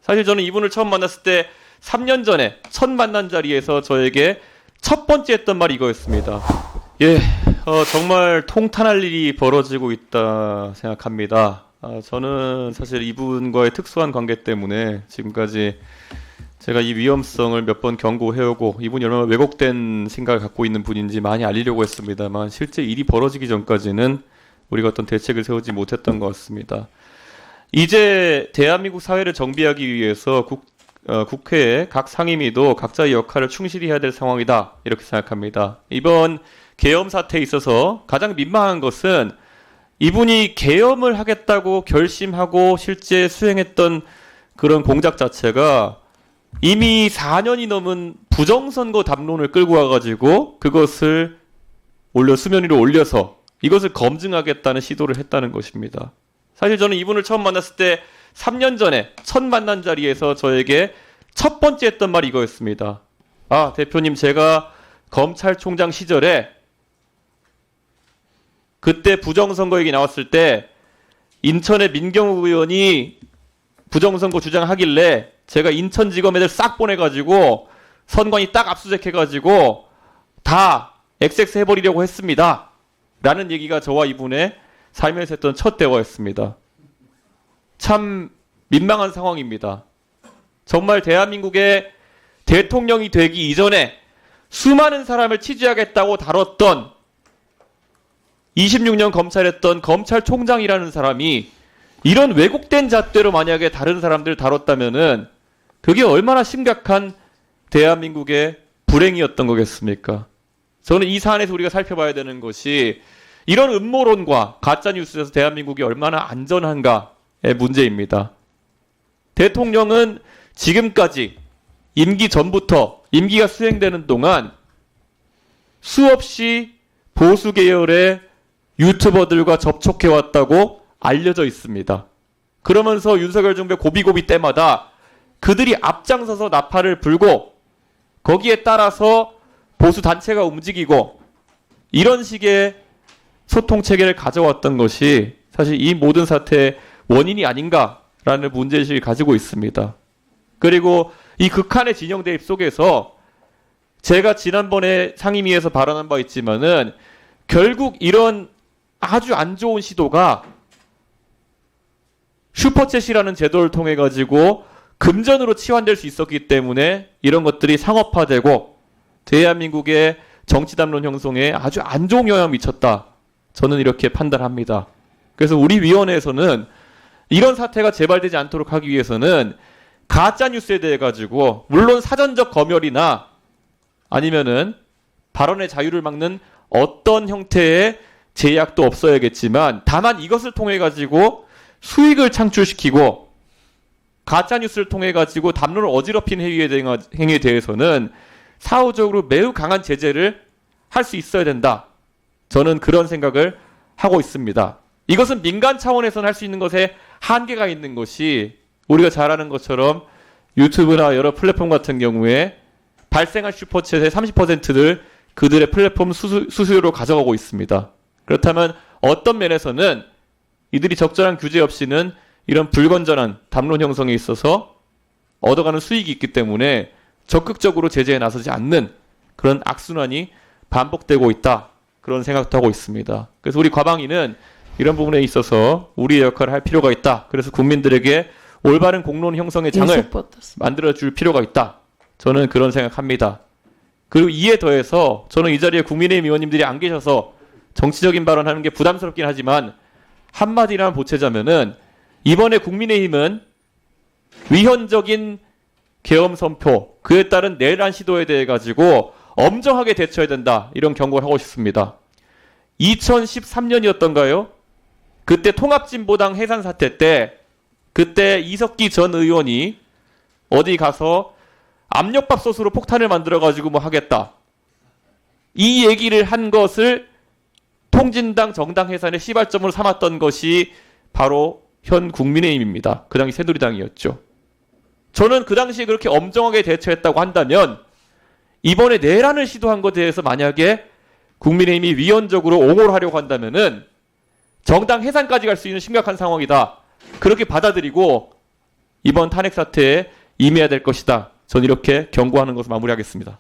사실 저는 이분을 처음 만났을 때 3년 전에 첫 만난 자리에서 저에게 첫 번째 했던 말이 이거였습니다. 예, 정말 통탄할 일이 벌어지고 있다 생각합니다. 저는 사실 이분과의 특수한 관계 때문에 지금까지 제가 이 위험성을 몇 번 경고해오고 이분이 얼마나 왜곡된 생각을 갖고 있는 분인지 많이 알리려고 했습니다만 실제 일이 벌어지기 전까지는 우리가 어떤 대책을 세우지 못했던 것 같습니다. 이제 대한민국 사회를 정비하기 위해서 국회의 각 상임위도 각자의 역할을 충실히 해야 될 상황이다 이렇게 생각합니다. 이번 계엄 사태에 있어서 가장 민망한 것은 이분이 계엄을 하겠다고 결심하고 실제 수행했던 그런 공작 자체가 이미 4년이 넘은 부정선거 담론을 끌고 와가지고 그것을 수면 위로 올려서 이것을 검증하겠다는 시도를 했다는 것입니다. 사실 저는 이분을 처음 만났을 때 3년 전에 첫 만난 자리에서 저에게 첫 번째 했던 말이 이거였습니다. 대표님, 제가 검찰총장 시절에 그때 부정선거 얘기 나왔을 때 인천의 민경욱 의원이 부정선거 주장하길래 제가 인천지검 애들 싹 보내가지고 선관위 딱 압수수색해가지고 다 XX 해버리려고 했습니다. 라는 얘기가 저와 이분의 살면서 했던 첫 대화였습니다. 참 민망한 상황입니다. 정말 대한민국의 대통령이 되기 이전에 수많은 사람을 취재하겠다고 다뤘던 26년 검찰했던 검찰총장이라는 사람이 이런 왜곡된 잣대로 만약에 다른 사람들 다뤘다면은 그게 얼마나 심각한 대한민국의 불행이었던 거겠습니까? 저는 이 사안에서 우리가 살펴봐야 되는 것이 이런 음모론과 가짜뉴스에서 대한민국이 얼마나 안전한가의 문제입니다. 대통령은 지금까지 임기 전부터 임기가 수행되는 동안 수없이 보수 계열의 유튜버들과 접촉해왔다고 알려져 있습니다. 그러면서 윤석열 정부의 고비고비 때마다 그들이 앞장서서 나팔을 불고 거기에 따라서 보수 단체가 움직이고 이런 식의 소통 체계를 가져왔던 것이 사실 이 모든 사태의 원인이 아닌가라는 문제의식을 가지고 있습니다. 그리고 이 극한의 진영 대립 속에서 제가 지난번에 상임위에서 발언한 바 있지만은 결국 이런 아주 안 좋은 시도가 슈퍼챗이라는 제도를 통해 가지고 금전으로 치환될 수 있었기 때문에 이런 것들이 상업화되고 대한민국의 정치 담론 형성에 아주 안 좋은 영향을 미쳤다. 저는 이렇게 판단합니다. 그래서 우리 위원회에서는 이런 사태가 재발되지 않도록 하기 위해서는 가짜 뉴스에 대해 가지고 물론 사전적 검열이나 아니면은 발언의 자유를 막는 어떤 형태의 제약도 없어야겠지만 다만 이것을 통해 가지고 수익을 창출시키고 가짜뉴스를 통해 가지고 담론을 어지럽힌 행위에 대해서는 사후적으로 매우 강한 제재를 할 수 있어야 된다. 저는 그런 생각을 하고 있습니다. 이것은 민간 차원에서는 할 수 있는 것에 한계가 있는 것이 우리가 잘 아는 것처럼 유튜브나 여러 플랫폼 같은 경우에 발생한 슈퍼챗의 30%를 그들의 플랫폼 수수료로 가져가고 있습니다. 그렇다면 어떤 면에서는 이들이 적절한 규제 없이는 이런 불건전한 담론 형성에 있어서 얻어가는 수익이 있기 때문에 적극적으로 제재에 나서지 않는 그런 악순환이 반복되고 있다. 그런 생각도 하고 있습니다. 그래서 우리 과방위는 이런 부분에 있어서 우리의 역할을 할 필요가 있다. 그래서 국민들에게 올바른 공론 형성의 장을 만들어줄 필요가 있다. 저는 그런 생각합니다. 그리고 이에 더해서 저는 이 자리에 국민의힘 의원님들이 안 계셔서 정치적인 발언하는 게 부담스럽긴 하지만 한마디만 보채자면은 이번에 국민의힘은 위헌적인 계엄 선포, 그에 따른 내란 시도에 대해 가지고 엄정하게 대처해야 된다. 이런 경고를 하고 싶습니다. 2013년이었던가요? 그때 통합진보당 해산 사태 때 그때 이석기 전 의원이 어디 가서 압력밥솥으로 폭탄을 만들어 가지고 뭐 하겠다. 이 얘기를 한 것을 통진당 정당 해산의 시발점으로 삼았던 것이 바로 현 국민의힘입니다. 그 당시 새누리당이었죠. 저는 그 당시에 그렇게 엄정하게 대처했다고 한다면 이번에 내란을 시도한 것에 대해서 만약에 국민의힘이 위헌적으로 옹호를 하려고 한다면은 정당 해산까지 갈 수 있는 심각한 상황이다. 그렇게 받아들이고 이번 탄핵 사태에 임해야 될 것이다. 저는 이렇게 경고하는 것을 마무리하겠습니다.